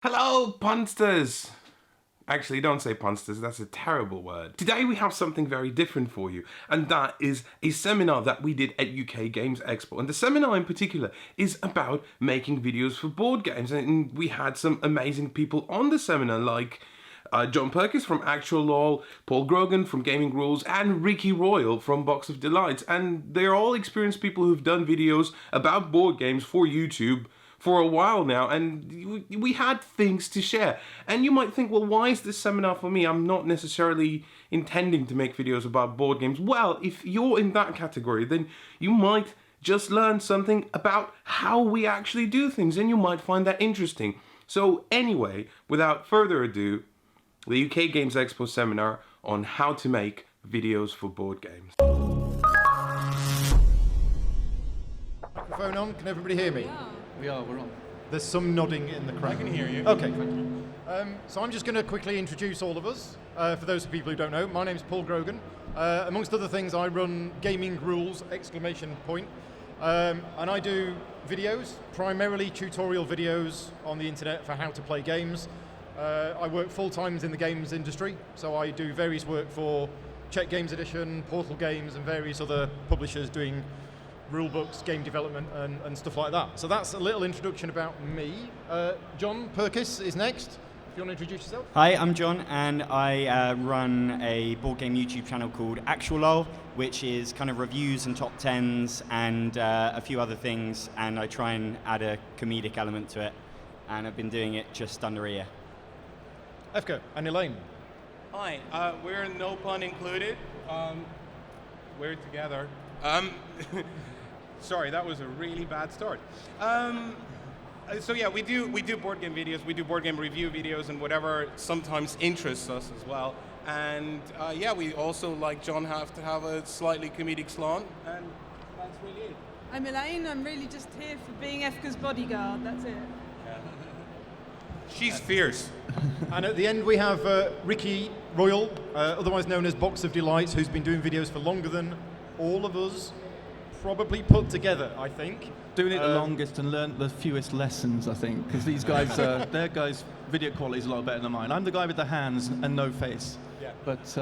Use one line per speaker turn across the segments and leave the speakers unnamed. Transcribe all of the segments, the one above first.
Hello, punsters! Actually, don't say punsters, that's a terrible word. Today we have something very different for you, and that is a seminar that we did at UK Games Expo. And the seminar in particular is about making videos for board games, and we had some amazing people on the seminar like John Perkins from Actualol, Paul Grogan from Gaming Rules, and Ricky Royal from Box of Delights. And they're all experienced people who've done videos about board games for YouTube for a while now, and we had things to share. And you might think, well, why is this seminar for me? I'm not necessarily intending to make videos about board games. Well, if you're in that category, then you might just learn something about how we actually do things, and you might find that interesting. So anyway, without further ado, the UK Games Expo seminar on how to make videos for board games.
Microphone on, can everybody hear me?
We're on.
There's some nodding in the crowd.
I can hear you.
Okay, thank you. So I'm just going to quickly introduce all of us. For those people who don't know, my name's Paul Grogan. Amongst other things, I run Gaming Rules, ! And I do videos, primarily tutorial videos on the internet for how to play games. I work full-time in the games industry, so I do various work for Czech Games Edition, Portal Games, and various other publishers doing rule books, game development, and stuff like that. So that's a little introduction about me. John Perkis is next. If you want to introduce yourself.
Hi, I'm John, and I run a board game YouTube channel called Actualol, which is kind of reviews and top 10s and a few other things, and I try and add a comedic element to it, and I've been doing it just under a year.
Efka and Elaine.
Hi, we're no pun included. We're together. Sorry, that was a really bad start. So yeah, we do board game videos, we do board game review videos, and whatever sometimes interests us as well. And yeah, we also, like John, have to have a slightly comedic slant, and that's really it.
I'm Elaine, I'm really just here for being Efka's bodyguard, that's it.
She's fierce.
And at the end we have Ricky Royal, otherwise known as Box of Delights, who's been doing videos for longer than all of us probably put together, I think.
Doing it the longest and learned the fewest lessons, I think, because these guys, their guys' video quality is a lot better than mine. I'm the guy with the hands and no face.
Yeah.
But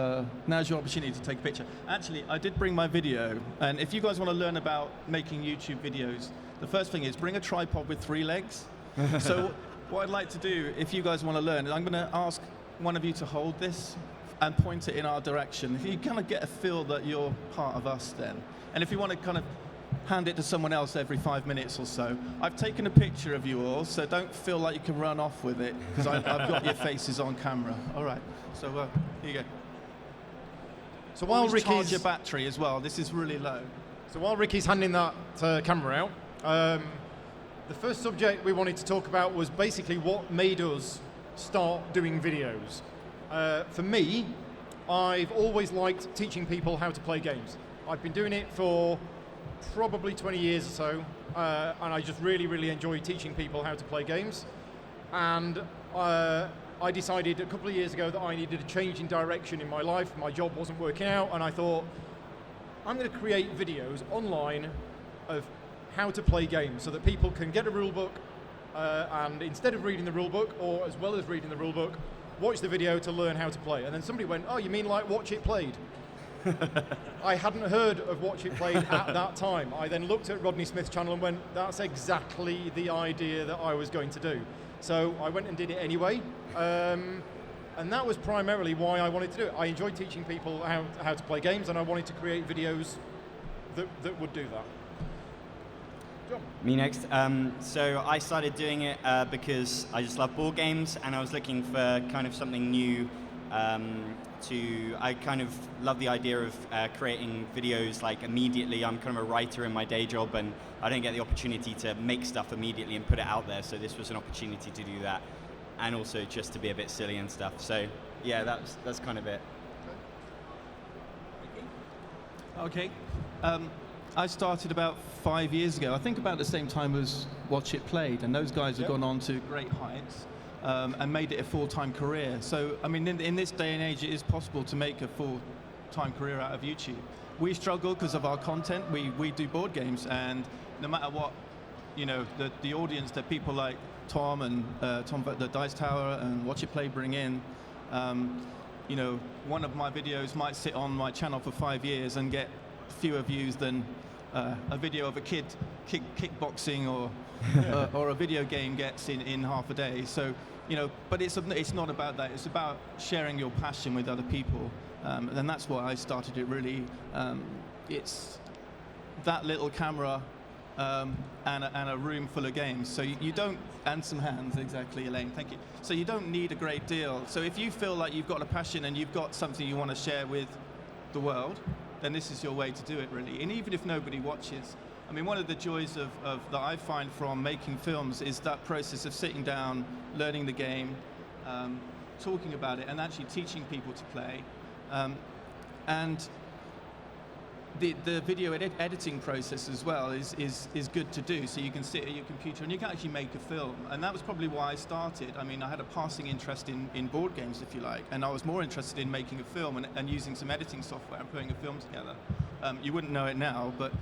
now's your opportunity to take a picture. Actually, I did bring my video, and if you guys want to learn about making YouTube videos, the first thing is bring a tripod with 3 legs. So what I'd like to do, if you guys want to learn, is I'm going to ask one of you to hold this and point it in our direction. You kind of get a feel that you're part of us then. And if you want to kind of hand it to someone else every 5 minutes or so. I've taken a picture of you all, so don't feel like you can run off with it, because I've got your faces on camera. All right, so here you go.
So while
Always charge
Ricky's
your battery as well, this is really low.
So while Ricky's handing that camera out, the first subject we wanted to talk about was basically what made us start doing videos. For me, I've always liked teaching people how to play games. I've been doing it for probably 20 years or so, and I just really enjoy teaching people how to play games. And I decided a couple of years ago that I needed a change in direction in my life. My job wasn't working out, and I thought, I'm going to create videos online of how to play games so that people can get a rule book, and instead of reading the rule book, or as well as reading the rule book, watch the video to learn how to play. And then somebody went, oh, you mean like Watch It Played? I hadn't heard of Watch It Played at that time. I then looked at Rodney Smith's channel and went, that's exactly the idea that I was going to do. So I went and did it anyway. And that was primarily why I wanted to do it. I enjoyed teaching people how to play games, and I wanted to create videos that would do that. John.
Me next. So I started doing it because I just love board games, and I was looking for kind of something new. I kind of love the idea of creating videos like immediately. I'm kind of a writer in my day job, and I don't get the opportunity to make stuff immediately and put it out there, so this was an opportunity to do that, and also just to be a bit silly and stuff. So yeah, that's kind of it.
Okay. I started about 5 years ago, I think about the same time as Watch It Played, and those guys have gone on to great heights. And made it a full-time career. So, I mean, in this day and age, it is possible to make a full-time career out of YouTube. We struggle because of our content. We do board games, and no matter what, you know, the audience that people like Tom and Tom the Dice Tower and Watch It Play bring in. You know, one of my videos might sit on my channel for 5 years and get fewer views than a video of a kid kickboxing or a video game gets in half a day. So, you know, but it's not about that. It's about sharing your passion with other people, and that's why I started it. Really, it's that little camera and a room full of games. So you don't, and some hands, exactly, Elaine, thank you. So you don't need a great deal. So if you feel like you've got a passion and you've got something you want to share with the world, then this is your way to do it, really. And even if nobody watches, I mean, one of the joys of that I find from making films is that process of sitting down, learning the game, talking about it, and actually teaching people to play. And the video editing process as well is good to do. So you can sit at your computer and you can actually make a film. And that was probably why I started. I mean, I had a passing interest in board games, if you like, and I was more interested in making a film and using some editing software and putting a film together. You wouldn't know it now, but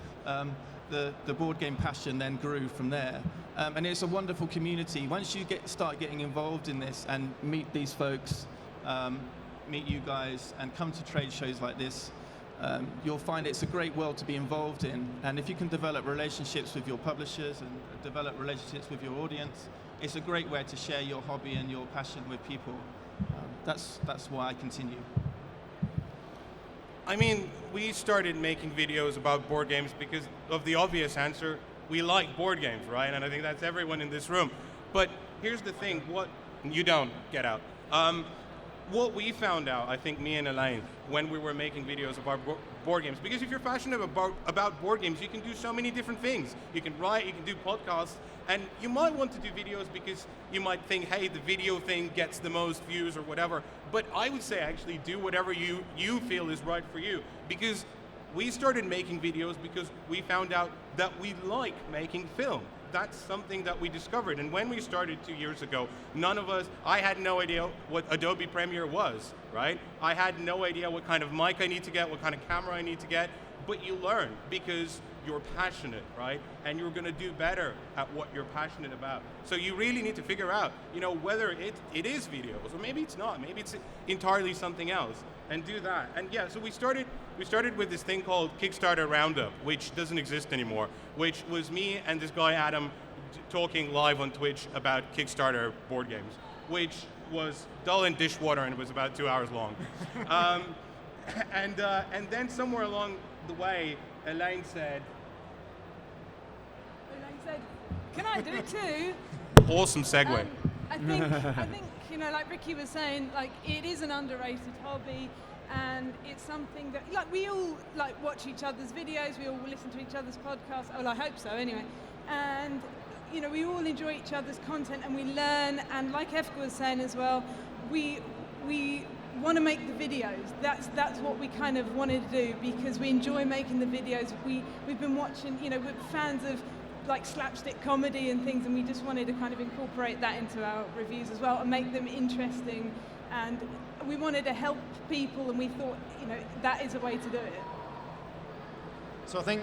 the board game passion then grew from there. And it's a wonderful community. Once you start getting involved in this and meet these folks, meet you guys, and come to trade shows like this, you'll find it's a great world to be involved in. And if you can develop relationships with your publishers and develop relationships with your audience, it's a great way to share your hobby and your passion with people. That's why I continue.
I mean, we started making videos about board games because of the obvious answer, we like board games, right? And I think that's everyone in this room. But here's the thing, you don't get out. What we found out, I think me and Elaine, when we were making videos about board games, because if you're passionate about board games, you can do so many different things. You can write, you can do podcasts, and you might want to do videos because you might think, hey, the video thing gets the most views or whatever. But I would say actually do whatever you feel is right for you, because we started making videos because we found out that we like making film. That's something that we discovered. And when we started 2 years ago, I had no idea what Adobe Premiere was, right? I had no idea what kind of mic I need to get, what kind of camera I need to get, but you learn because you're passionate, right? And you're gonna do better at what you're passionate about. So you really need to figure out, whether it is videos, or maybe it's not, maybe it's entirely something else, and do that. And yeah, so we started with this thing called Kickstarter Roundup, which doesn't exist anymore, which was me and this guy Adam talking live on Twitch about Kickstarter board games, which was dull and dishwater, and it was about 2 hours long. And then somewhere along the way, Elaine said,
can I do it too?
Awesome segue.
I think, like Ricky was saying, like it is an underrated hobby, and it's something that, like, we all like watch each other's videos, we all listen to each other's podcasts. Well, I hope so, anyway. And we all enjoy each other's content, and we learn. And like Efka was saying as well, we want to make the videos. That's what we kind of wanted to do, because we enjoy making the videos. We've been watching, we're fans of like slapstick comedy and things, and we just wanted to kind of incorporate that into our reviews as well and make them interesting. And we wanted to help people, and we thought, that is a way to do it.
So I think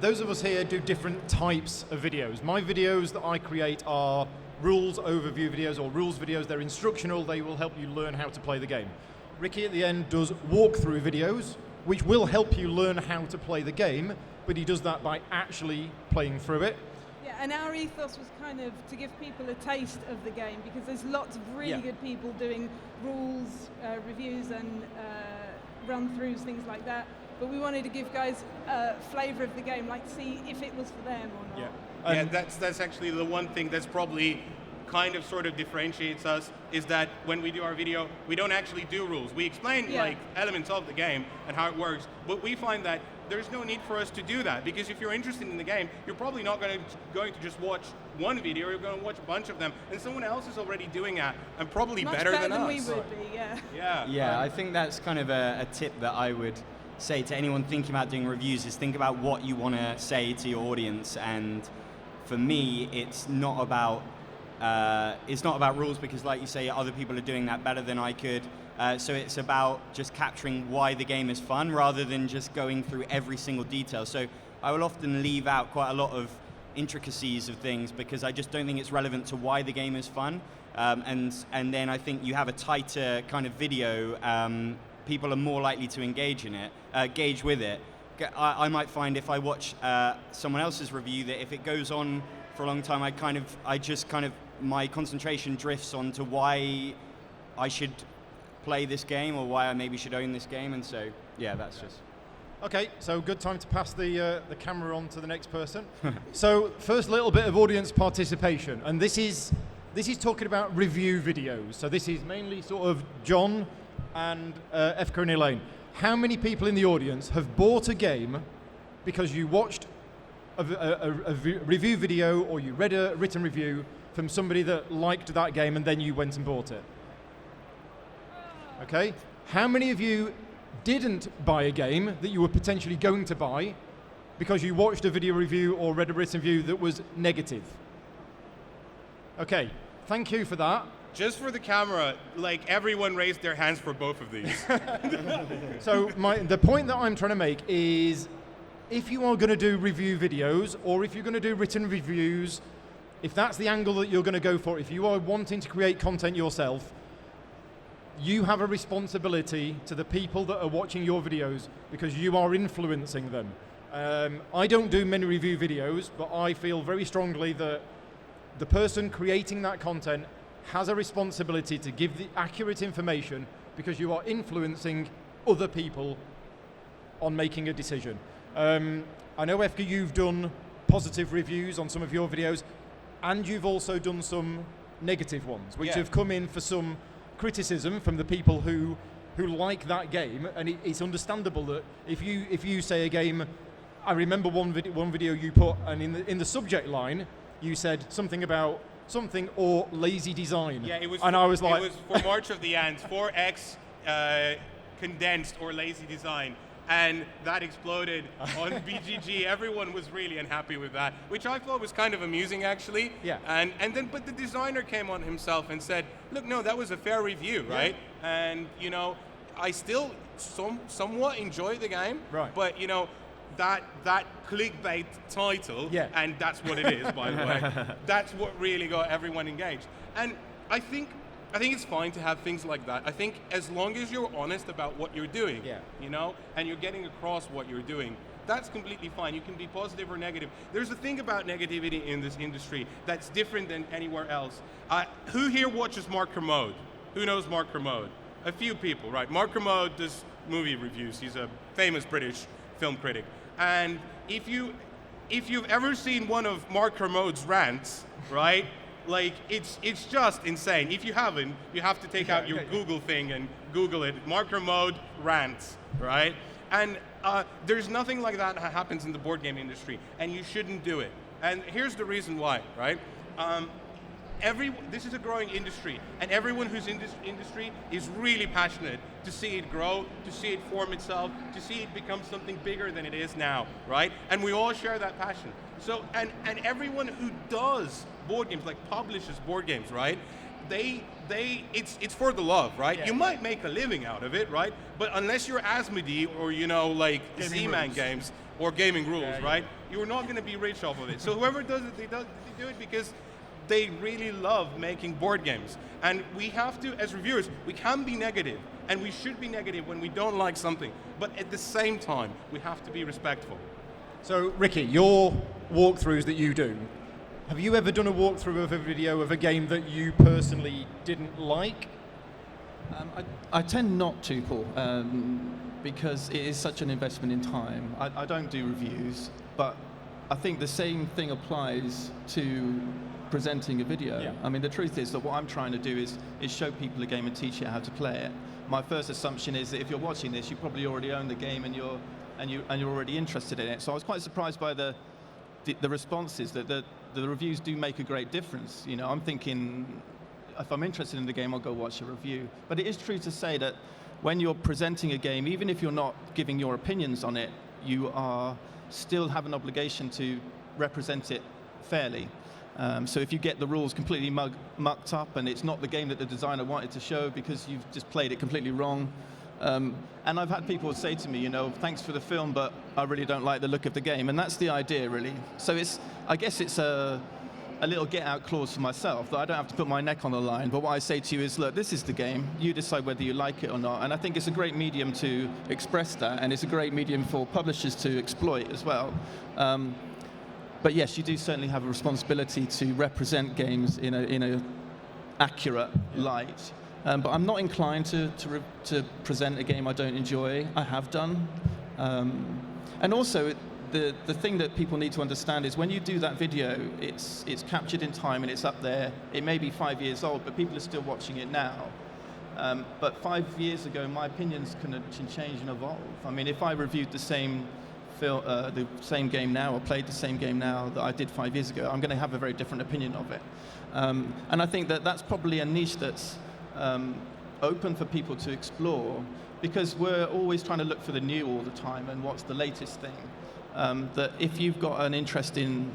those of us here do different types of videos. My videos that I create are rules overview videos, or rules videos. They're instructional. They will help you learn how to play the game. Ricky at the end does walkthrough videos, which will help you learn how to play the game, but he does that by actually playing through it.
Yeah, and our ethos was kind of to give people a taste of the game, because there's lots of really good people doing rules, reviews and run-throughs, things like that. But we wanted to give guys a flavour of the game, like see if it was for them or not.
Yeah, that's actually the one thing that's probably kind of sort of differentiates us, is that when we do our video, we don't actually do rules. We explain like elements of the game and how it works, but we find that there's no need for us to do that, because if you're interested in the game, you're probably not going to just watch one video, you're going to watch a bunch of them, and someone else is already doing that, and probably
Much
better than us.
we would be, yeah.
Yeah, I think that's kind of a tip that I would say to anyone thinking about doing reviews, is think about what you want to say to your audience. And for me, it's not about rules, because like you say, other people are doing that better than I could. So it's about just capturing why the game is fun, rather than just going through every single detail. So I will often leave out quite a lot of intricacies of things, because I just don't think it's relevant to why the game is fun. And then I think you have a tighter kind of video, people are more likely to engage with it. I might find if I watch someone else's review that if it goes on for a long time, my concentration drifts onto why I should play this game or why I maybe should own this game, and so yeah, that's just.
Okay, so good time to pass the camera on to the next person. So first little bit of audience participation, and this is talking about review videos. So this is mainly sort of John and Efka and Elaine. How many people in the audience have bought a game because you watched a review video or you read a written review from somebody that liked that game and then you went and bought it? Okay. How many of you didn't buy a game that you were potentially going to buy because you watched a video review or read a written review that was negative? Okay, thank you for that.
Just for the camera, like everyone raised their hands for both of these.
So the point that I'm trying to make is, if you are going to do review videos or if you're going to do written reviews, if that's the angle that you're going to go for, if you are wanting to create content yourself, you have a responsibility to the people that are watching your videos because you are influencing them. I don't do many review videos, but I feel very strongly that the person creating that content has a responsibility to give the accurate information because you are influencing other people on making a decision. I know, Efka, you've done positive reviews on some of your videos, and you've also done some negative ones, which have come in for some criticism from the people who like that game, and it's understandable that if you say a game, I remember one video you put, and in the subject line you said something about something or lazy design.
Yeah, it was.
And I was like,
it was for March of the Ants, 4X condensed or lazy design. And that exploded on BGG. Everyone was really unhappy with that, which I thought was kind of amusing, actually.
Yeah.
But the designer came on himself and said, "Look, no, that was a fair review, right?" And I still somewhat enjoy the game,
right?
But that clickbait title, and that's what it is, by the way. That's what really got everyone engaged. And I think it's fine to have things like that. I think as long as you're honest about what you're doing, and you're getting across what you're doing, that's completely fine. You can be positive or negative. There's a thing about negativity in this industry that's different than anywhere else. Who here watches Mark Kermode? Who knows Mark Kermode? A few people, right? Mark Kermode does movie reviews. He's a famous British film critic. And if you've ever seen one of Mark Kermode's rants, right? Like, it's just insane. If you haven't, you have to take out your Google thing and Google it. Mark Kermode rants, right? And there's nothing like that happens in the board game industry, and you shouldn't do it. And here's the reason why, right? This is a growing industry, and everyone who's in this industry is really passionate to see it grow, to see it form itself, to see it become something bigger than it is now, right? And we all share that passion. So, and everyone who does board games, like publishes board games, right? It's for the love, right?
Yeah.
You might make a living out of it, right? But unless you're Asmodee or like Z-Man Games or Gaming Rules, right? You're not going to be rich off of it. So whoever does it, they do it because they really love making board games. And we have to, as reviewers, we can be negative, and we should be negative when we don't like something. But at the same time, we have to be respectful.
So, Ricky, your walkthroughs that you do, have you ever done a walkthrough of a video of a game that you personally didn't like?
I tend not to, Paul, because it is such an investment in time. I don't do reviews, but I think the same thing applies to presenting a video.
Yeah.
I mean, the truth is that what I'm trying to do is show people a game and teach you how to play it. My first assumption is that if you're watching this, you probably already own the game and you're already interested in it. So I was quite surprised by the responses that the reviews do make a great difference. I'm thinking, if I'm interested in the game, I'll go watch a review. But it is true to say that when you're presenting a game, even if you're not giving your opinions on it, you are still have an obligation to represent it fairly. So if you get the rules completely mucked up and it's not the game that the designer wanted to show because you've just played it completely wrong, And I've had people say to me, you know, thanks for the film, but I really don't like the look of the game. And that's the idea, really. So I guess it's a little get-out clause for myself, that I don't have to put my neck on the line. But what I say to you is, look, this is the game. You decide whether you like it or not. And I think it's a great medium to express that, and it's a great medium for publishers to exploit as well. But yes, you do certainly have a responsibility to represent games in a accurate light. But I'm not inclined to present a game I don't enjoy. I have done. And also, the thing that people need to understand is when you do that video, it's captured in time and it's up there. It may be 5 years old, but people are still watching it now. But 5 years ago, my opinions can change and evolve. I mean, if I reviewed the same game now, or played the same game now that I did 5 years ago, I'm going to have a very different opinion of it. And I think that that's probably a niche that's open for people to explore, because we're always trying to look for the new all the time and what's the latest thing. That if you've got an interest in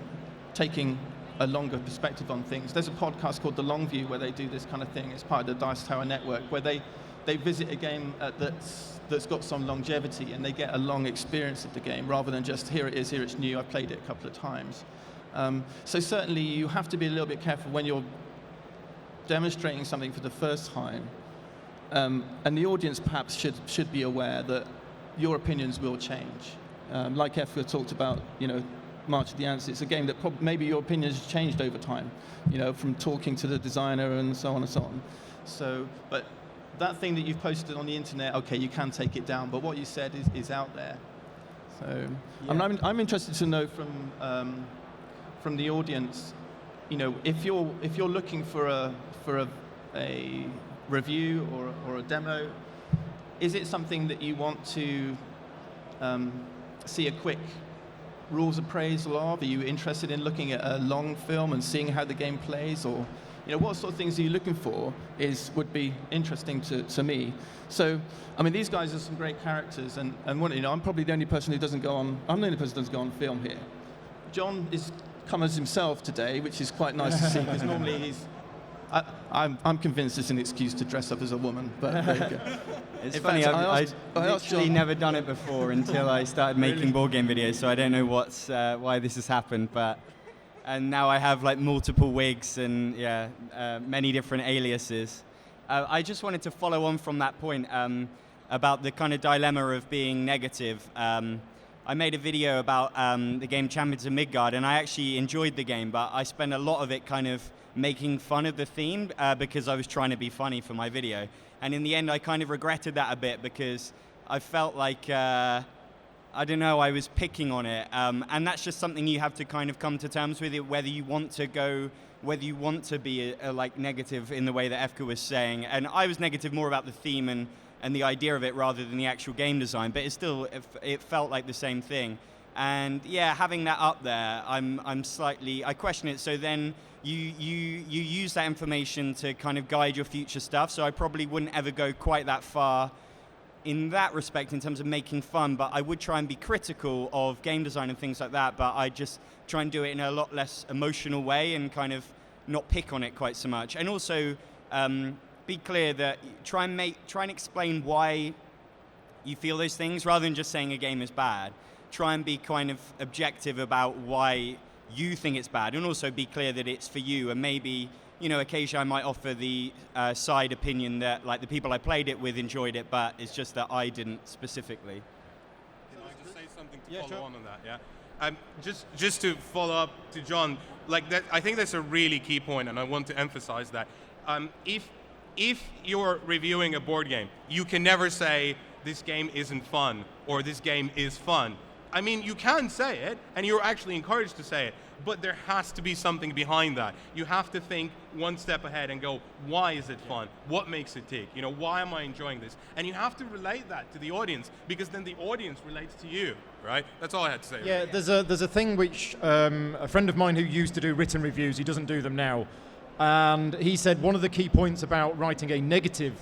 taking a longer perspective on things, there's a podcast called The Long View where they do this kind of thing. It's part of the Dice Tower network, where they visit a game that's got some longevity, and they get a long experience of the game rather than just here it is, here it's new, I've played it a couple of times. So certainly you have to be a little bit careful when you're demonstrating something for the first time, and the audience perhaps should be aware that your opinions will change. Like Efka talked about, you know, March of the Ants, it's a game that maybe your opinions have changed over time, you know, from talking to the designer and so on and so on. So, but that thing that you've posted on the internet, okay, you can take it down, but what you said is out there. So, yeah. I'm interested to know from the audience, you know, if you're looking for a review or a demo, is it something that you want to see a quick rules appraisal of? Are you interested in looking at a long film and seeing how the game plays, or you know, what sort of things are you looking for would be interesting to me. So, I mean, these guys are some great characters, and you know, I'm probably the only person who doesn't go on. I'm the only person who doesn't go on film here. John is come as himself today, which is quite nice to see, because normally he's. I'm convinced it's an excuse to dress up as a woman, but there you go.
It's funny, I've actually never done it before until I started making board game videos, so I don't know why this has happened, and now I have like multiple wigs and many different aliases. I just wanted to follow on from that point about the kind of dilemma of being negative. I made a video about the game Champions of Midgard, and I actually enjoyed the game, but I spent a lot of it kind of making fun of the theme because I was trying to be funny for my video. And in the end, I kind of regretted that a bit, because I felt like, I don't know, I was picking on it. And that's just something you have to kind of come to terms with, whether you want to be like negative in the way that Efka was saying. And I was negative more about the theme and the idea of it rather than the actual game design, but it felt like the same thing. And yeah, having that up there, I question it. So then you use that information to kind of guide your future stuff. So I probably wouldn't ever go quite that far in that respect in terms of making fun, but I would try and be critical of game design and things like that, but I just try and do it in a lot less emotional way and kind of not pick on it quite so much. And also be clear that try and explain why you feel those things rather than just saying a game is bad. Try and be kind of objective about why you think it's bad, and also be clear that it's for you. And maybe, you know, occasionally I might offer the side opinion that like the people I played it with enjoyed it, but it's just that I didn't specifically.
Can I just say something to follow on that? Yeah. Just to follow up to John, like that, I think that's a really key point, and I want to emphasize that. If you're reviewing a board game, you can never say this game isn't fun or this game is fun. I mean, you can say it, and you're actually encouraged to say it, but there has to be something behind that. You have to think one step ahead and go, why is it fun? What makes it tick? You know, why am I enjoying this? And you have to relate that to the audience, because then the audience relates to you, right? That's all I had to say.
Yeah, there's a thing which a friend of mine who used to do written reviews, he doesn't do them now, and he said one of the key points about writing a negative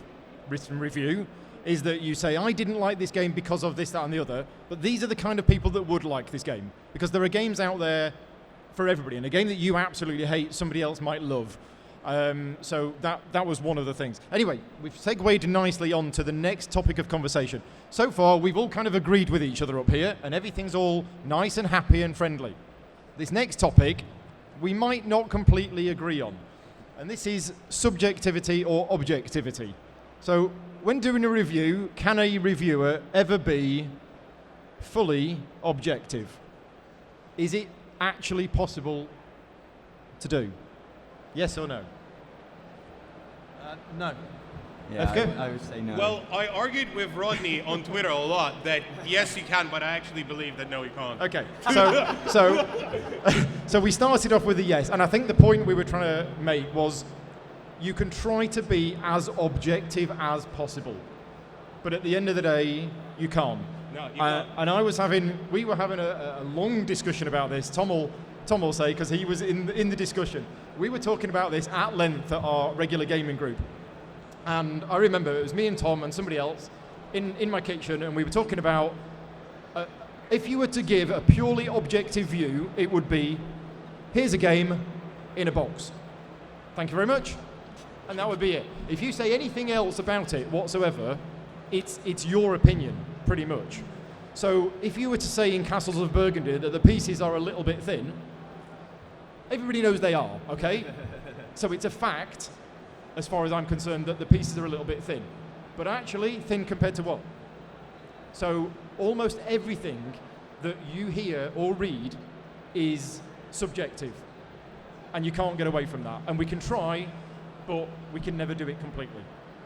written review is that you say, I didn't like this game because of this, that, and the other, but these are the kind of people that would like this game. Because there are games out there for everybody, and a game that you absolutely hate, somebody else might love. So that was one of the things. Anyway, we've segued nicely on to the next topic of conversation. So far, we've all kind of agreed with each other up here, and everything's all nice and happy and friendly. This next topic, we might not completely agree on, and this is subjectivity or objectivity. So, when doing a review, can a reviewer ever be fully objective? Is it actually possible to do? Yes or no?
No.
Yeah,
FK?
I would say no.
Well, I argued with Rodney on Twitter a lot that yes, you can, but I actually believe that no, you can't.
Okay, so we started off with a yes, and I think the point we were trying to make was you can try to be as objective as possible, but at the end of the day, you can't.
No, you can't.
And we were having a long discussion about this. Tom will say, because he was in the discussion. We were talking about this at length at our regular gaming group. And I remember it was me and Tom and somebody else in my kitchen, and we were talking about if you were to give a purely objective view, it would be, here's a game in a box. Thank you very much. And that would be it. If you say anything else about it whatsoever, it's your opinion, pretty much. So if you were to say in Castles of Burgundy that the pieces are a little bit thin, everybody knows they are, okay? So it's a fact, as far as I'm concerned, that the pieces are a little bit thin. But actually, thin compared to what? So almost everything that you hear or read is subjective. And you can't get away from that. And we can try, but we can never do it completely.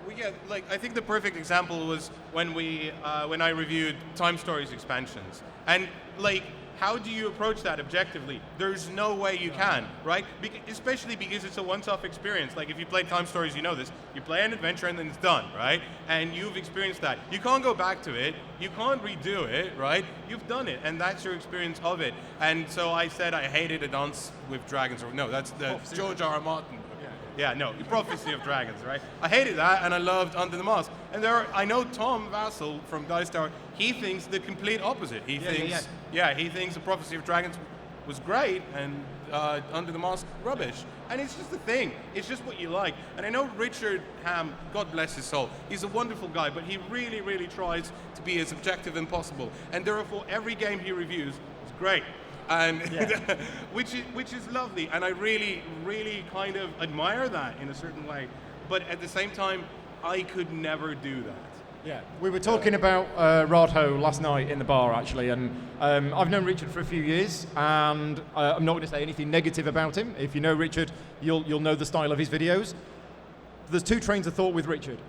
Well, yeah, like I think the perfect example was when I reviewed Time Stories expansions, and like, how do you approach that objectively? There's no way you can, right? Especially because it's a once-off experience. Like if you play Time Stories, you know this. You play an adventure and then it's done, right? And you've experienced that. You can't go back to it. You can't redo it, right? You've done it, and that's your experience of it. And so I said I hated A Dance with Dragons. Or no, that's the George R. R. Martin book. Yeah, no, Prophecy of Dragons, right? I hated that, and I loved Under the Mask. And I know Tom Vassell from Dice Tower, he thinks the complete opposite. He thinks The Prophecy of Dragons was great, and Under the Mask, rubbish. And it's just a thing. It's just what you like. And I know Richard Ham, God bless his soul, he's a wonderful guy, but he really, really tries to be as objective as possible. And therefore, every game he reviews is great. And which is lovely, and I really, really kind of admire that in a certain way. But at the same time, I could never do that.
Yeah, we were talking about Radho last night in the bar, actually, and I've known Richard for a few years, and I'm not going to say anything negative about him. If you know Richard, you'll know the style of his videos. There's two trains of thought with Richard.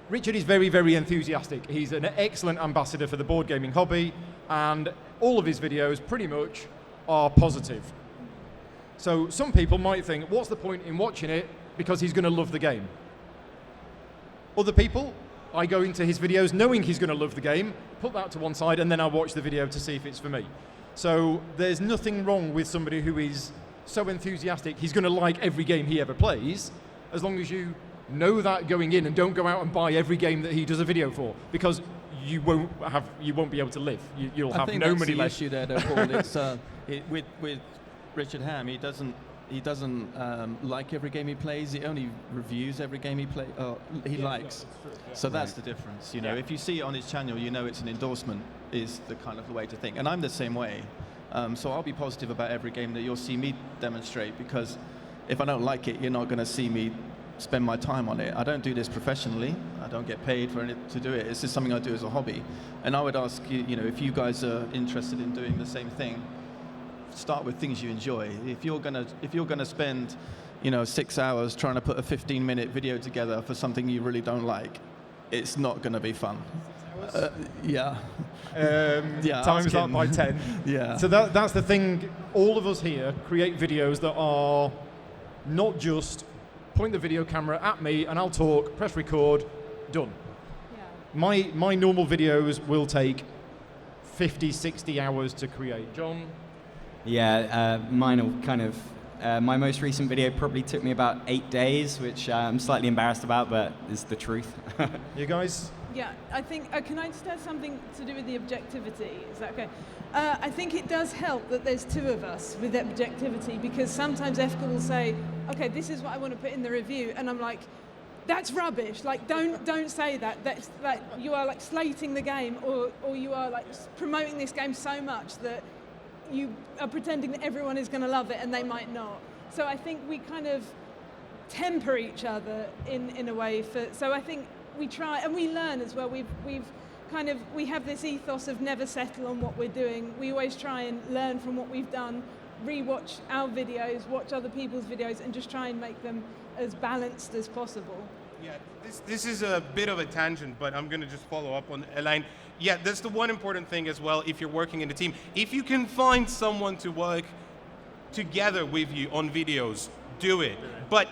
Richard is very, very enthusiastic. He's an excellent ambassador for the board gaming hobby, and all of his videos pretty much are positive. So some people might think, what's the point in watching it, because he's going to love the game? Other people, I go into his videos knowing he's going to love the game, put that to one side, and then I watch the video to see if it's for me. So there's nothing wrong with somebody who is so enthusiastic he's going to like every game he ever plays, as long as you know that going in and don't go out and buy every game that he does a video for, because you won't be able to live. You'll have no money left.
I think that's the issue there, though, Paul. It's with Richard Ham. He doesn't like every game he plays. He only reviews every game he likes. So that's the difference. You know, if you see it on his channel, you know it's an endorsement. Is the kind of the way to think. And I'm the same way. So I'll be positive about every game that you'll see me demonstrate, because if I don't like it, you're not going to see me spend my time on it. I don't do this professionally. I don't get paid for it to do it. It's just something I do as a hobby. And I would ask you know, if you guys are interested in doing the same thing, start with things you enjoy. If you're gonna spend, 6 hours trying to put a 15-minute video together for something you really don't like, it's not gonna be fun. Yeah.
Times that by 10.
Yeah.
So that's the thing. All of us here create videos that are not just point the video camera at me and I'll talk, press record, done. Yeah. My normal videos will take 50, 60 hours to create. John?
Yeah, mine will kind of, my most recent video probably took me about 8 days, which I'm slightly embarrassed about, but is the truth.
You guys?
Yeah, I think, can I just add something to do with the objectivity? Is that okay? I think it does help that there's two of us with objectivity, because sometimes Efka will say, okay, this is what I want to put in the review, and I'm like, that's rubbish. Like, don't say that. That's like you are like slating the game, or you are like promoting this game so much that you are pretending that everyone is going to love it and they might not. So I think we kind of temper each other in a way. So I think we try and we learn as well. We have this ethos of never settle on what we're doing. We always try and learn from what we've done, re-watch our videos, watch other people's videos, and just try and make them as balanced as possible.
Yeah, this is a bit of a tangent, but I'm going to just follow up on Elaine. Yeah, that's the one important thing as well if you're working in a team. If you can find someone to work together with you on videos, do it. But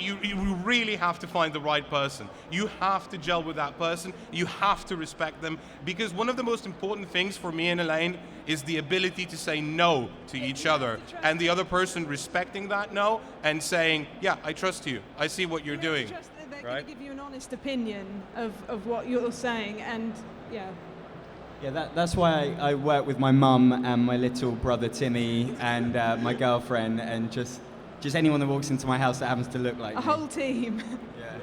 you really have to find the right person. You have to gel with that person. You have to respect them. Because one of the most important things for me and Elaine is the ability to say no to each other. And the other person respecting that no and saying, yeah, I trust you. I see what you're doing.
Trust that they're
right?
going to give you an honest opinion of what you're saying. And yeah.
Yeah, that's why I work with my mum and my little brother Timmy and my girlfriend and just anyone that walks into my house that happens to look like
A
me.
whole team.
Yeah.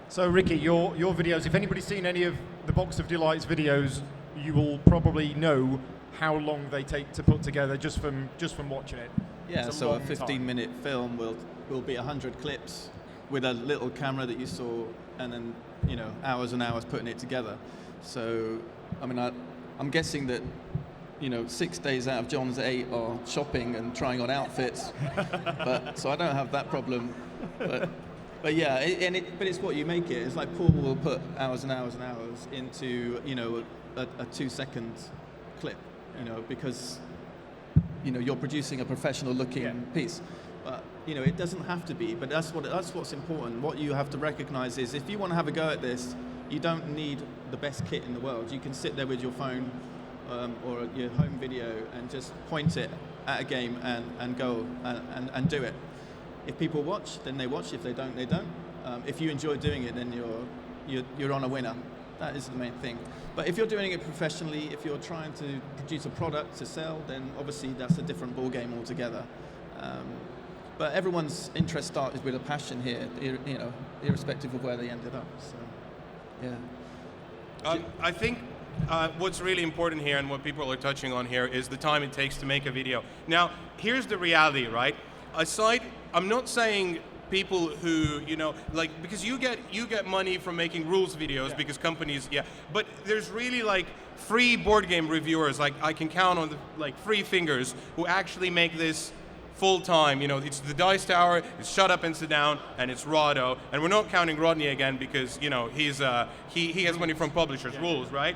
So Ricky, your videos, if anybody's seen any of the Box of Delights videos, you will probably know how long they take to put together just from watching it.
Yeah,
It's
so a
long time.
15-minute film will be 100 clips with a little camera that you saw, and then hours and hours putting it together. So, I mean, I'm guessing that 6 days out of John's 8 are shopping and trying on outfits, so I don't have that problem. But yeah, but it's what you make it. It's like Paul will put hours and hours and hours into a 2-second clip, because you're producing a professional looking piece. But it doesn't have to be. But that's what's important. What you have to recognize is if you want to have a go at this, you don't need the best kit in the world. You can sit there with your phone or your home video and just point it at a game and go and do it. If people watch, then they watch. If they don't, they don't. If you enjoy doing it, then you're on a winner. That is the main thing. But if you're doing it professionally, if you're trying to produce a product to sell, then obviously that's a different ball game altogether. But everyone's interest started with a passion here, irrespective of where they ended up. So, yeah.
I think what's really important here and what people are touching on here is the time it takes to make a video. Now, here's the reality, right? I'm not saying people who, because you get money from making rules videos because companies, but there's really like free board game reviewers, like I can count on the 3 fingers who actually make this full time. It's the Dice Tower, it's Shut Up and Sit Down, and it's Rado. And we're not counting Rodney again because he has money from publishers. Rules, right?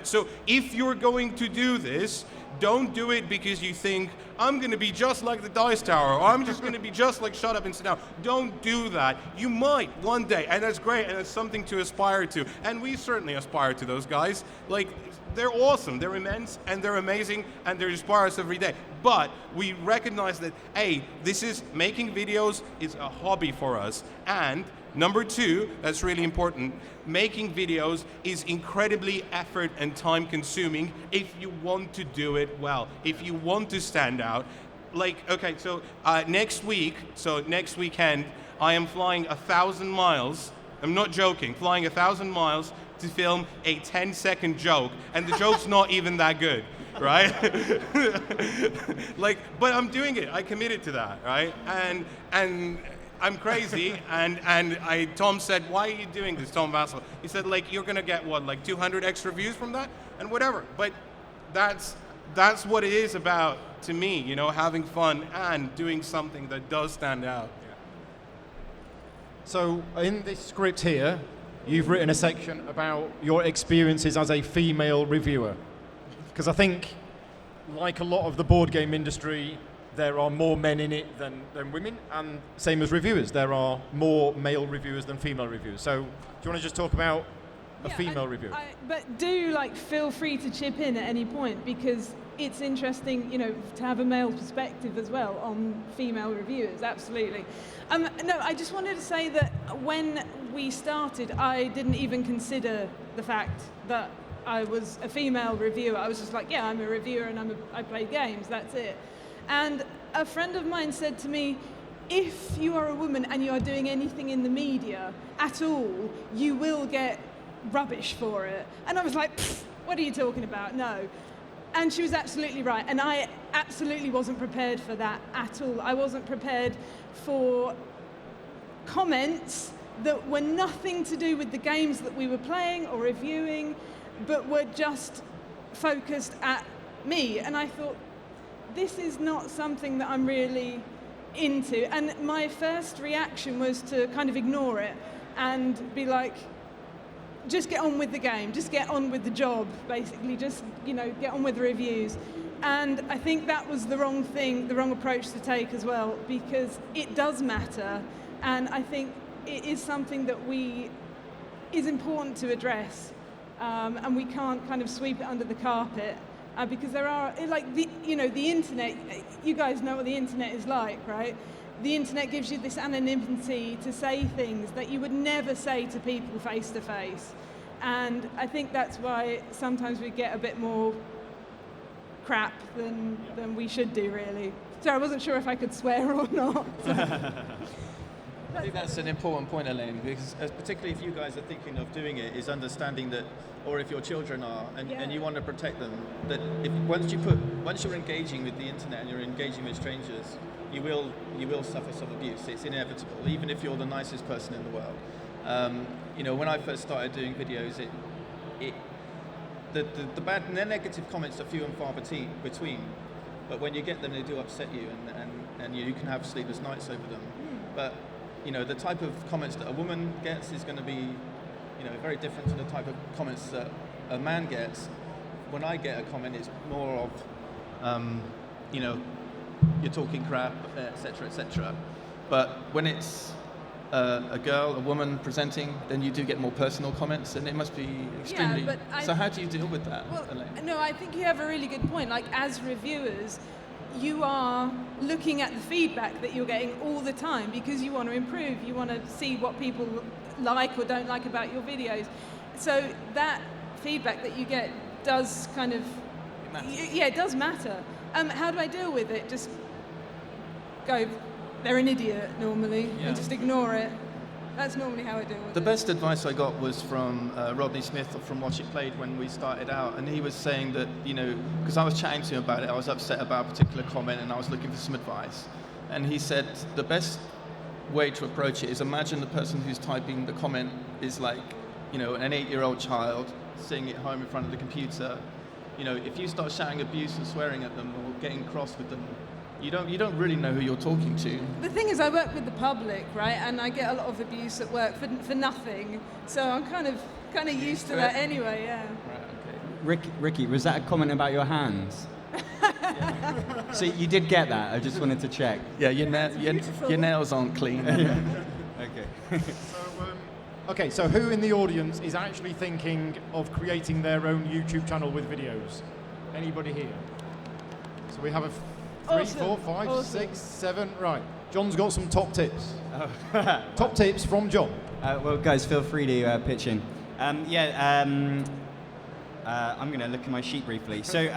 So if you're going to do this, don't do it because you think I'm going to be just like the Dice Tower, or I'm just going to be just like Shut Up and Sit Down. Don't do that. You might one day, and that's great, and it's something to aspire to. And we certainly aspire to those guys. Like, they're awesome, they're immense, and they're amazing, and they inspire us every day. But we recognize that, making videos is a hobby for us. And number 2, that's really important, making videos is incredibly effort and time consuming if you want to do it well, if you want to stand out. Next weekend, I am flying 1,000 miles. I'm not joking, flying 1,000 miles to film a 10-second joke, and the joke's not even that good, right? But I'm doing it. I committed to that, right? And I'm crazy, and Tom said, why are you doing this, Tom Vassal? He said, you're gonna get 200 extra views from that, and whatever. But that's what it is about to me, having fun and doing something that does stand out.
So in this script here, you've written a section about your experiences as a female reviewer. Because I think, like a lot of the board game industry, there are more men in it than women, and same as reviewers, there are more male reviewers than female reviewers. So do you want to just talk about a female reviewer?
But do feel free to chip in at any point, because it's interesting, to have a male perspective as well on female reviewers. Absolutely. No, I just wanted to say that when we started, I didn't even consider the fact that I was a female reviewer. I was just like, yeah, I'm a reviewer and I play games. That's it. And a friend of mine said to me, if you are a woman and you are doing anything in the media at all, you will get rubbish for it. And I was like, what are you talking about? No. And she was absolutely right. And I absolutely wasn't prepared for that at all. I wasn't prepared for comments that were nothing to do with the games that we were playing or reviewing, but were just focused at me. And I thought, this is not something that I'm really into. And my first reaction was to kind of ignore it and be like, just get on with the game, just get on with the job, basically, just, get on with the reviews. And I think that was the wrong thing, the wrong approach to take as well, because it does matter, and I think it is something that is important to address, and we can't kind of sweep it under the carpet, because there are, like, the internet, you guys know what the internet is like, right? The internet gives you this anonymity to say things that you would never say to people face to face. And I think that's why sometimes we get a bit more crap than we should do, really. So I wasn't sure if I could swear or not.
I think that's an important point, Elaine, because particularly if you guys are thinking of doing it, is understanding that, or if your children are, and you want to protect them, that once you're engaging with the internet and you're engaging with strangers, you will suffer some abuse. It's inevitable, even if you're the nicest person in the world. When I first started doing videos, the negative comments are few and far between. But when you get them, they do upset you, and you can have sleepless nights over them. But the type of comments that a woman gets is going to be, very different to the type of comments that a man gets. When I get a comment, it's more of, you're talking crap, etc., etc. But when it's a girl, a woman presenting, then you do get more personal comments, and it must be extremely...
Yeah, but
so how do you deal with that,
Elaine?
Elaine?
I think you have a really good point. Like, as reviewers, you are looking at the feedback that you're getting all the time because you want to improve, you want to see what people like or don't like about your videos. So that feedback that you get does kind of...
It matters.
Yeah, it does matter. How do I deal with it? Just go, they're an idiot, normally, and just ignore it. That's normally how I deal with it.
The best advice I got was from Rodney Smith from Watch It Played when we started out, and he was saying that, because I was chatting to him about it, I was upset about a particular comment and I was looking for some advice. And he said the best way to approach it is imagine the person who's typing the comment is like, an 8-year-old child sitting at home in front of the computer. If you start shouting abuse and swearing at them or getting cross with them, you don't really know who you're talking to.
The thing is, I work with the public, right, and I get a lot of abuse at work for nothing. So I'm kind of used to that anyway. Yeah.
Right. Okay.
Ricky, was that a comment about your hands? So you did get that. I just wanted to check.
Yeah, your nails aren't clean.
Okay, so who in the audience is actually thinking of creating their own YouTube channel with videos? Anybody here? So we have a 3, 4, 5, 6, 7. Right. John's got some top tips. Top tips from John.
Well, guys, feel free to pitch in.
I'm going to look at my sheet briefly. So,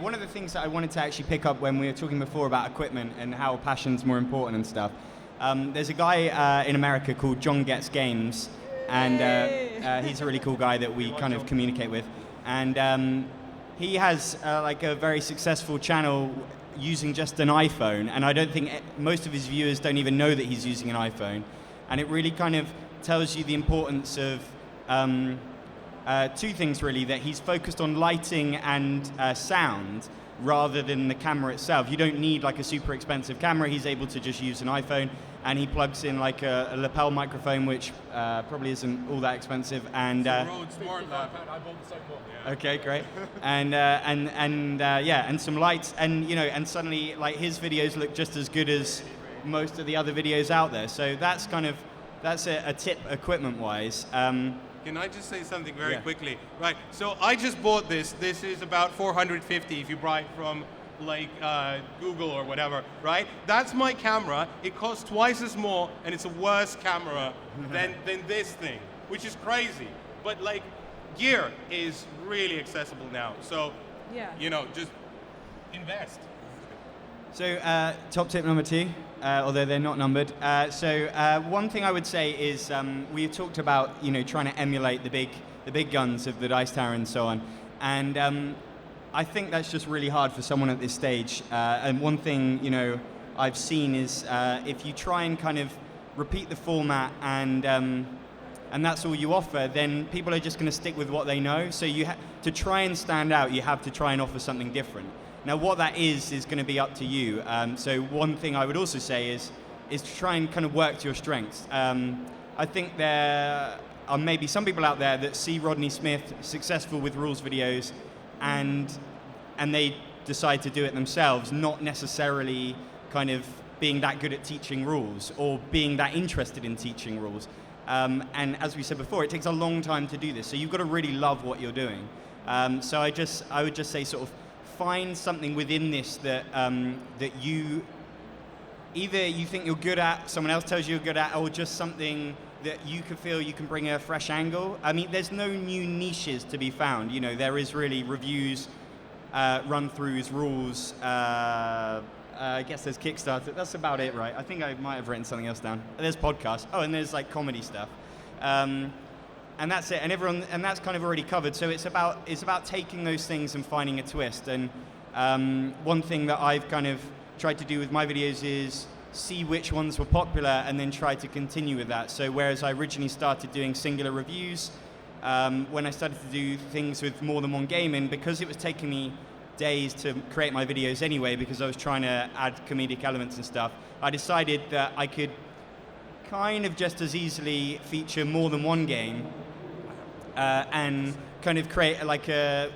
one of the things that I wanted to actually pick up when we were talking before about equipment and how passion's more important and stuff, there's a guy in America called John Gets Games, and he's a really cool guy that we kind of communicate with. And he has a very successful channel using just an iPhone, and I don't think most of his viewers don't even know that he's using an iPhone. And it really kind of tells you the importance of two things, really, that he's focused on lighting and sound rather than the camera itself. You don't need a super expensive camera. He's able to just use an iPhone, and he plugs in a lapel microphone, which probably isn't all that expensive. And
Rode Smart Lab. I bought the same one. Yeah.
Okay, great. And some lights, and suddenly his videos look just as good as most of the other videos out there. So that's a tip equipment-wise.
Can I just say something very quickly? Right, so I just bought this. This is about $450 if you buy it from Google or whatever, right? That's my camera. It costs twice as more, and it's a worse camera than this thing, which is crazy. But gear is really accessible now. So, just invest.
So top tip number 2, although they're not numbered. One thing I would say is we've talked about trying to emulate the big guns of the Dice Tower and so on, and I think that's just really hard for someone at this stage. And one thing I've seen is if you try and kind of repeat the format and that's all you offer, then people are just going to stick with what they know. So to try and stand out, you have to try and offer something different. Now, what that is going to be up to you. So one thing I would also say is to try and kind of work to your strengths. I think there are maybe some people out there that see Rodney Smith successful with rules videos, and they decide to do it themselves, not necessarily kind of being that good at teaching rules or being that interested in teaching rules. And as we said before, it takes a long time to do this, so you've got to really love what you're doing. So I would just say sort of find something within this that you either you think you're good at, someone else tells you you're good at, or just something that you can feel you can bring a fresh angle. I mean, there's no new niches to be found. There is really reviews, run-throughs, rules. I guess there's Kickstarter. That's about it, right? I think I might have written something else down. There's podcasts. Oh, and there's like comedy stuff. And that's it. And that's kind of already covered. So it's about taking those things and finding a twist. And one thing that I've kind of tried to do with my videos is see which ones were popular and then try to continue with that. So whereas I originally started doing singular reviews, when I started to do things with more than one game, and because it was taking me days to create my videos anyway, because I was trying to add comedic elements and stuff, I decided that I could kind of just as easily feature more than one game and kind of create like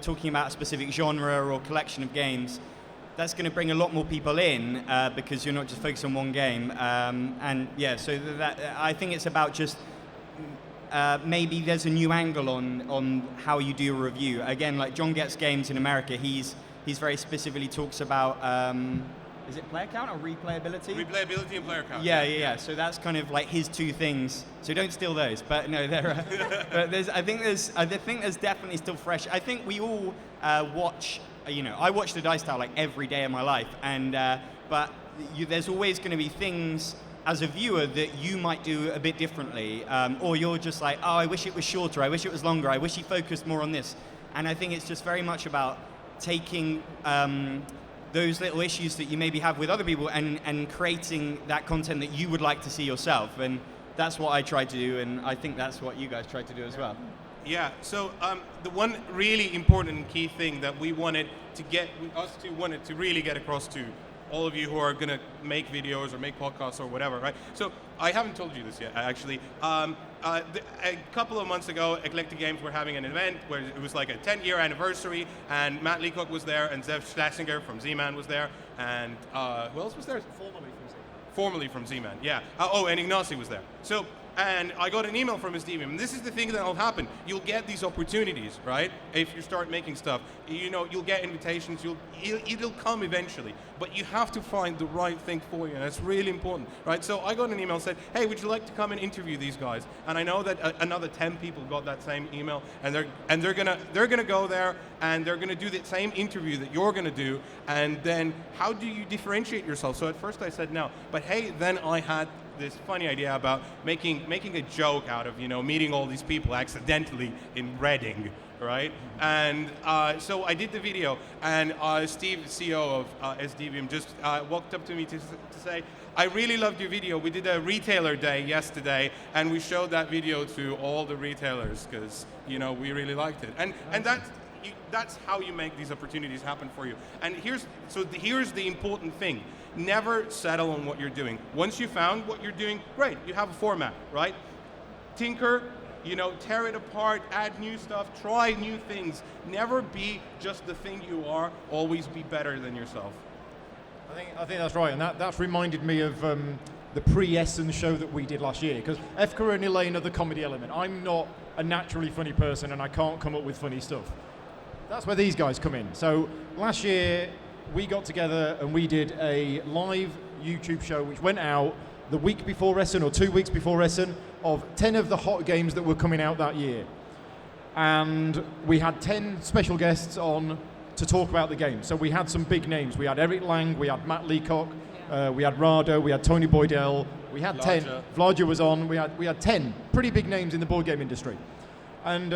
talking about a specific genre or collection of games. That's going to bring a lot more people in because you're not just focused on one game. And yeah, so that I think it's about just maybe there's a new angle on how you do a review. Again, like John Gets Games in America, he's very specifically talks about, is it player count or replayability?
Replayability and player count.
Yeah. So that's kind of like his two things. So don't steal those. But no, but I think there's definitely still fresh. I think we all watch. I watch the Dice Tower like every day of my life, and but there's always going to be things as a viewer that you might do a bit differently, or you're just like, oh, I wish it was shorter, I wish it was longer, I wish he focused more on this. And I think it's just very much about taking those little issues that you maybe have with other people and creating that content that you would like to see yourself. And that's what I try to do, and I think that's what you guys try to do as well.
Yeah, so the one really important and key thing that we wanted to really get across to all of you who are going to make videos or make podcasts or whatever, right? So I haven't told you this yet, actually. A couple of months ago, Eclectic Games were having an event where it was like a 10-year anniversary, and Matt Leacock was there, and Zev Schlesinger from Z-Man was there, and who else was there? Formerly from Z-Man, yeah. And Ignacy was there. So, and I got an email from his team, and this is the thing that will happen. You'll get these opportunities, right? If you start making stuff, you'll get invitations. It'll come eventually, but you have to find the right thing for you, and that's really important, right? So I got an email that said, "Hey, would you like to come and interview these guys?" And I know that another 10 people got that same email, and they're gonna go there, and they're gonna do the same interview that you're gonna do, and then how do you differentiate yourself? So at first I said no, but hey, then I had this funny idea about making a joke out of meeting all these people accidentally in Reading, right? And so I did the video, and Steve, CEO of SDVM, just walked up to me to say, "I really loved your video. We did a retailer day yesterday, and we showed that video to all the retailers because we really liked it." And that's how you make these opportunities happen for you. And here's the important thing. Never settle on what you're doing. Once you found what you're doing, great, you have a format, right? Tinker, tear it apart, add new stuff, try new things. Never be just the thing you are, always be better than yourself.
I think that's right, and that's reminded me of the pre-Essen show that we did last year, because Efka and Elaine are the comedy element. I'm not a naturally funny person, and I can't come up with funny stuff. That's where these guys come in. So last year, we got together and we did a live YouTube show which went out the week before Essen or 2 weeks before Essen of 10 of the hot games that were coming out that year. And we had 10 special guests on to talk about the game. So we had some big names. We had Eric Lang, we had Matt Leacock, we had Rado, we had Tony Boydell, we had 10. Vlaja was on. We had 10 pretty big names in the board game industry. And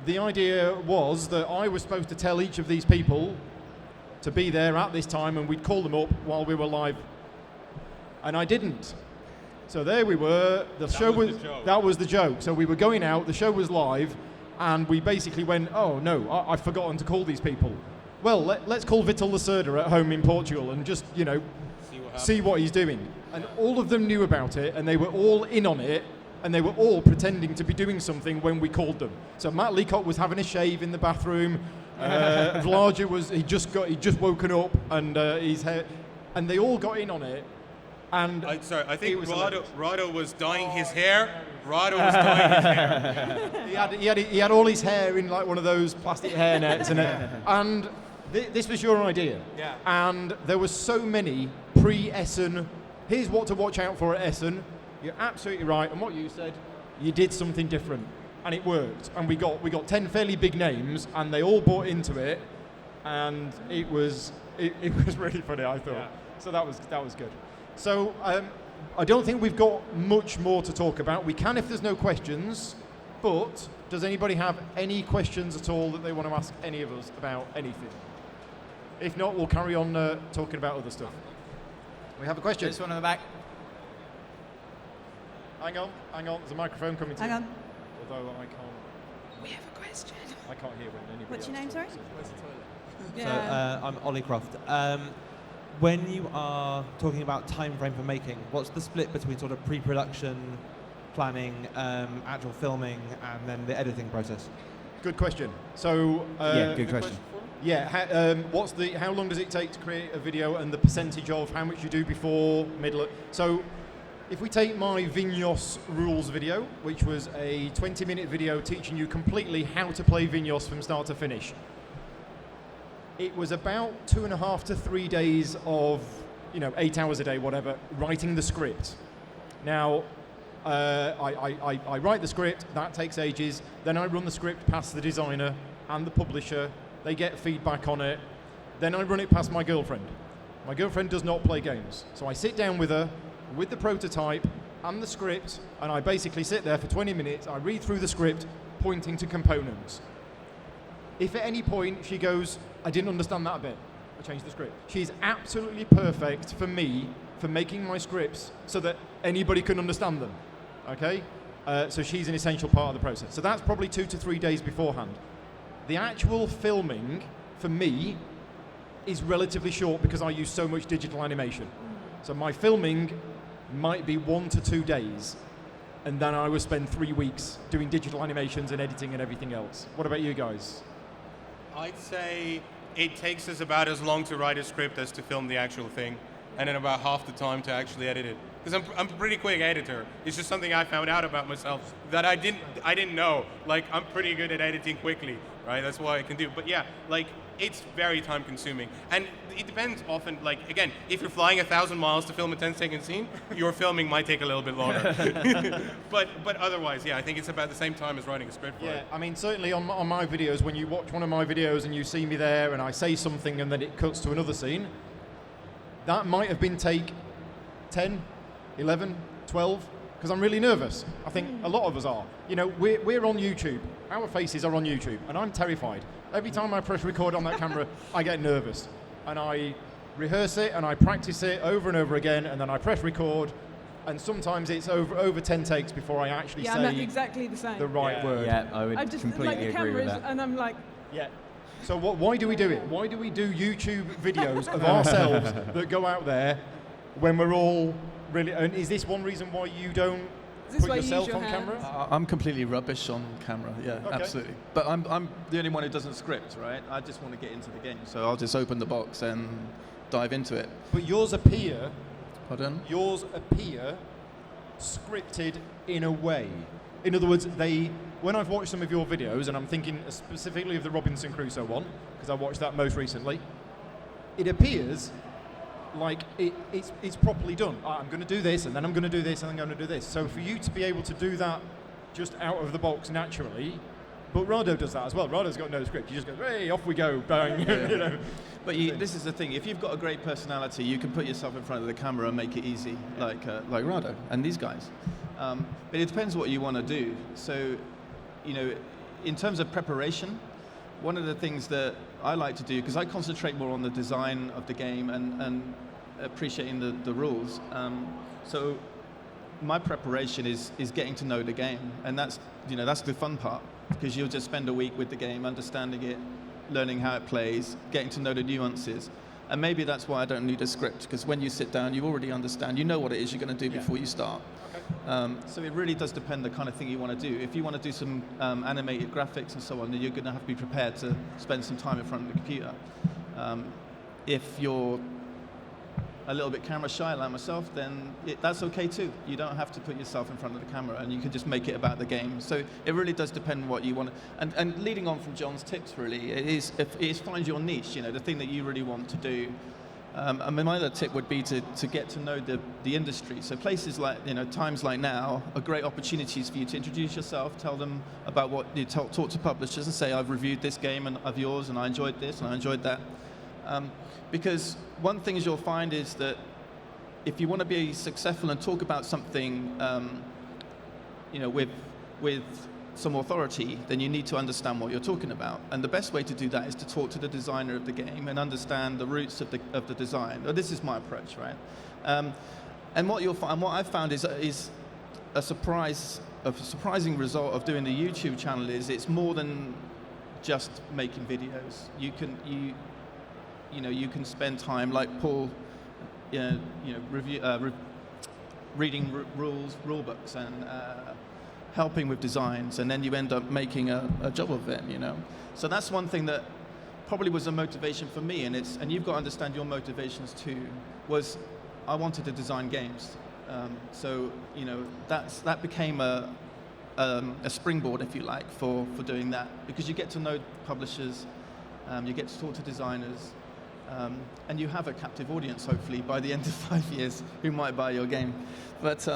the idea was that I was supposed to tell each of these people to be there at this time, and we'd call them up while we were live. And I didn't. So there we were. That was the joke. So we were going out, the show was live, and we basically went, oh no, I've forgotten to call these people. Well, let's call Vital Lacerda at home in Portugal and just, see what he's doing. And all of them knew about it, and they were all in on it, and they were all pretending to be doing something when we called them. So Matt Leacock was having a shave in the bathroom. Vlaja he'd just woken up, and his hair, and they all got in on it. And
I think Rado was dyeing his hair. Rado was dyeing his hair.
he had all his hair in like one of those plastic hair nets, and this was your idea.
Yeah.
And there were so many pre-Essen. Here's what to watch out for at Essen. You're absolutely right, and what you said, you did something different, and it worked. And we got 10 fairly big names, and they all bought into it, and it was really funny, I thought. Yeah. So that was good. So I don't think we've got much more to talk about. We can if there's no questions, but does anybody have any questions at all that they want to ask any of us about anything? If not, we'll carry on talking about other stuff. We have a question.
This one in the back.
Hang on. There's a microphone coming to you.
Hang on.
Although I can't.
We have a question.
I can't hear when anybody
What's your
else
name, sorry?
talks.
Where's the toilet?
So I'm Ollie Croft. When you are talking about time frame for making, what's the split between sort of pre-production, planning, actual filming, and then the editing process?
Good question. So
good question.
Yeah, how long does it take to create a video, and the percentage of how much you do before, middle? So if we take my Vinyos rules video, which was a 20-minute video teaching you completely how to play Vinyos from start to finish, it was about 2.5 to 3 days of, 8 hours a day, whatever, writing the script. Now, I write the script, that takes ages, then I run the script past the designer and the publisher, they get feedback on it, then I run it past my girlfriend. My girlfriend does not play games, so I sit down with her, with the prototype and the script, and I basically sit there for 20 minutes, I read through the script, pointing to components. If at any point she goes, I didn't understand that bit, I change the script. She's absolutely perfect for me for making my scripts so that anybody can understand them, okay? So she's an essential part of the process. So that's probably 2 to 3 days beforehand. The actual filming, for me, is relatively short because I use so much digital animation. So my filming might be 1 to 2 days, and then I would spend 3 weeks doing digital animations and editing and everything else. What about you guys?
I'd say it takes us about as long to write a script as to film the actual thing, and then about half the time to actually edit it. Because I'm a pretty quick editor. It's just something I found out about myself that I didn't know. Like, I'm pretty good at editing quickly, right? That's what I can do. But yeah, like, it's very time consuming. And it depends often, like, again, if you're flying 1,000 miles to film a 10-second scene, your filming might take a little bit longer. but otherwise, yeah, I think it's about the same time as writing a script for it.
Yeah, I mean, certainly on my videos, when you watch one of my videos and you see me there and I say something and then it cuts to another scene, that might have been take 10, 11, 12, because I'm really nervous. I think a lot of us are. We're on YouTube. Our faces are on YouTube, and I'm terrified. Every time I press record on that camera, I get nervous. And I rehearse it, and I practice it over and over again, and then I press record, and sometimes it's over 10 takes before I actually say
I'm exactly the same.
the right word.
Yeah, I would
I just
completely
like the
agree with
cameras,
that.
and I'm like,
Yeah. So why do we do it? Why do we do YouTube videos of ourselves that go out there when we're all really... And is this one reason why you don't
is this
put
why you use
yourself
your
on
hands?
camera?
I'm completely rubbish on camera, yeah,
Okay.
absolutely. But I'm the only one who doesn't script, right? I just want to get into the game, so I'll just open the box and dive into it.
But yours appear scripted in a way. In other words, when I've watched some of your videos, and I'm thinking specifically of the Robinson Crusoe one, because I watched that most recently, it appears like it's properly done. I'm going to do this, and then I'm going to do this, and I'm going to do this. So for you to be able to do that just out of the box naturally, But Rado does that as well. Rado's got no script. He just goes, hey, off we go, bang. You know.
But this is the thing. If you've got a great personality, you can put yourself in front of the camera and make it easy, like Rado and these guys. But it depends what you want to do. So, you know, in terms of preparation, one of the things that I like to do, because I concentrate more on the design of the game and appreciating the rules. So my preparation is getting to know the game, and that's the fun part, because you'll just spend a week with the game, understanding it, learning how it plays, getting to know the nuances. And maybe that's why I don't need a script, because when you sit down, you already understand, you know what it is you're going to do before you start. So it really does depend the kind of thing you want to do. If you want to do some animated graphics and so on, then you're going to have to be prepared to spend some time in front of the computer. If you're a little bit camera shy like myself, then that's okay too. You don't have to put yourself in front of the camera, and you can just make it about the game. So it really does depend on what you want. And leading on from John's tips, really, is find your niche, the thing that you really want to do. I mean, my other tip would be to get to know the industry. So places like, times like now are great opportunities for you to introduce yourself, tell them about what you talk to publishers and say, I've reviewed this game of yours and I enjoyed this and I enjoyed that. Because one thing you'll find is that if you want to be successful and talk about something, with some authority, then you need to understand what you're talking about. And the best way to do that is to talk to the designer of the game and understand the roots of the design. This is my approach, right? And what you'll find, what I've found is a surprising result of doing the YouTube channel is it's more than just making videos. You can spend time, like Paul, reading rule books and helping with designs, and then you end up making a job of it. So that's one thing that probably was a motivation for me, and you've got to understand your motivations too. Was I wanted to design games, so that became a springboard, if you like, for doing that, because you get to know publishers, you get to talk to designers. And you have a captive audience, hopefully, by the end of 5 years, who might buy your game. But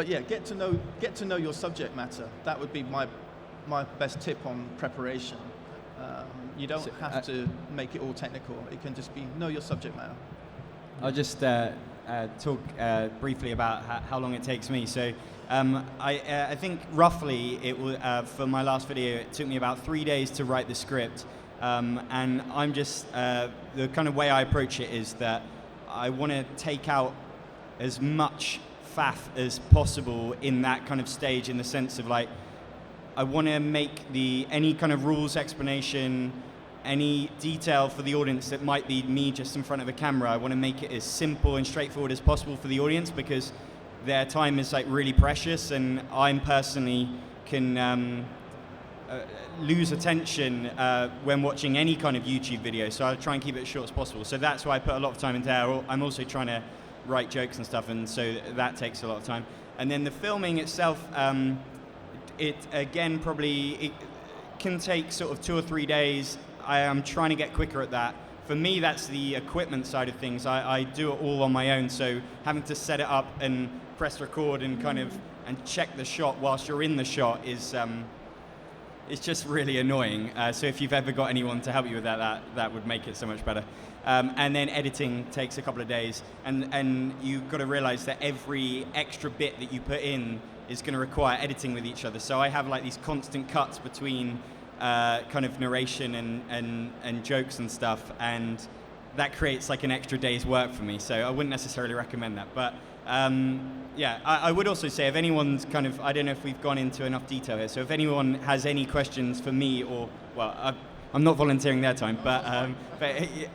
yeah, get to know your subject matter. That would be my best tip on preparation. You don't have to make it all technical. It can just be know your subject matter.
I'll just talk briefly about how long it takes me. So I think roughly it will, for my last video, it took me about 3 days to write the script. And I'm just, the kind of way I approach it is that I want to take out as much faff as possible in that kind of stage, in the sense of, like, I want to make any kind of rules explanation, any detail for the audience that might be me just in front of a camera, I want to make it as simple and straightforward as possible for the audience, because their time is, like, really precious, and I personally can lose attention when watching any kind of YouTube video, so I try and keep it as short as possible. So that's why I put a lot of time into there. I'm also trying to write jokes and stuff, and so that takes a lot of time. And then the filming itself, it can take sort of 2 or 3 days. I am trying to get quicker at that. For me, that's the equipment side of things. I do it all on my own, so having to set it up and press record and and check the shot whilst you're in the shot is it's just really annoying. So if you've ever got anyone to help you with that would make it so much better. And then editing takes a couple of days, and you've got to realize that every extra bit that you put in is going to require editing with each other. So I have, like, these constant cuts between kind of narration and jokes and stuff, and that creates, like, an extra day's work for me. So I wouldn't necessarily recommend that. But yeah, I would also say, if anyone's kind of, I don't know if we've gone into enough detail here, so if anyone has any questions for me, or, well, I'm not volunteering their time, but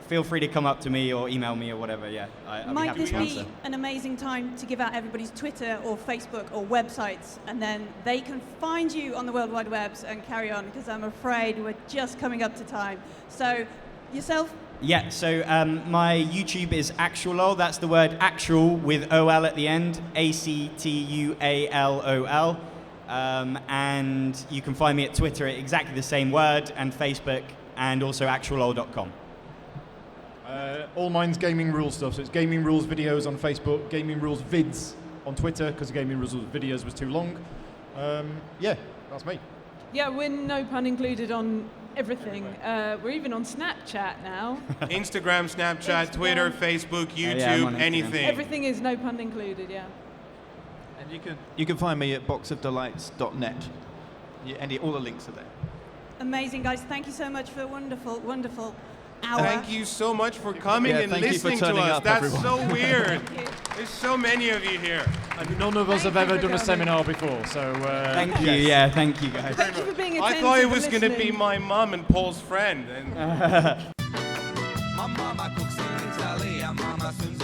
feel free to come up to me or email me or whatever. Yeah, I'll be happy to answer.
Might this be an amazing time to give out everybody's Twitter or Facebook or websites, and then they can find you on the World Wide Webs and carry on, because I'm afraid we're just coming up to time. So, yourself?
Yeah, so my YouTube is Actualol. That's the word actual with OL at the end, ACTUALOL. And you can find me at Twitter at exactly the same word, and Facebook, and also actualol.com.
All mine's Gaming Rules stuff, so it's Gaming Rules videos on Facebook, Gaming Rules vids on Twitter, because Gaming Rules videos was too long. Yeah, that's me.
Yeah, we're no pun included on everything. We're even on Snapchat now.
Instagram, Snapchat, Twitter, Facebook, YouTube,
yeah, I'm on Instagram.
anything.
Everything is no pun included, yeah.
And you can find me at boxofdelights.net. All the links are there.
Amazing, guys. Thank you so much for a wonderful, wonderful hour.
Thank you so much for coming
Yeah,
and
thank you for
listening to
turning
us.
up,
That's
everyone.
so weird.
Thank you.
There's so many of you here.
And none of us
Thank
have
you
ever
for
done a
coming.
seminar before, so
Thank you. Yeah, thank you guys.
Thank you for being
I
attentive
thought it
and
was going to be
listening.
my mum and Paul's friend. And
My mama cooks in Italy, and mama swims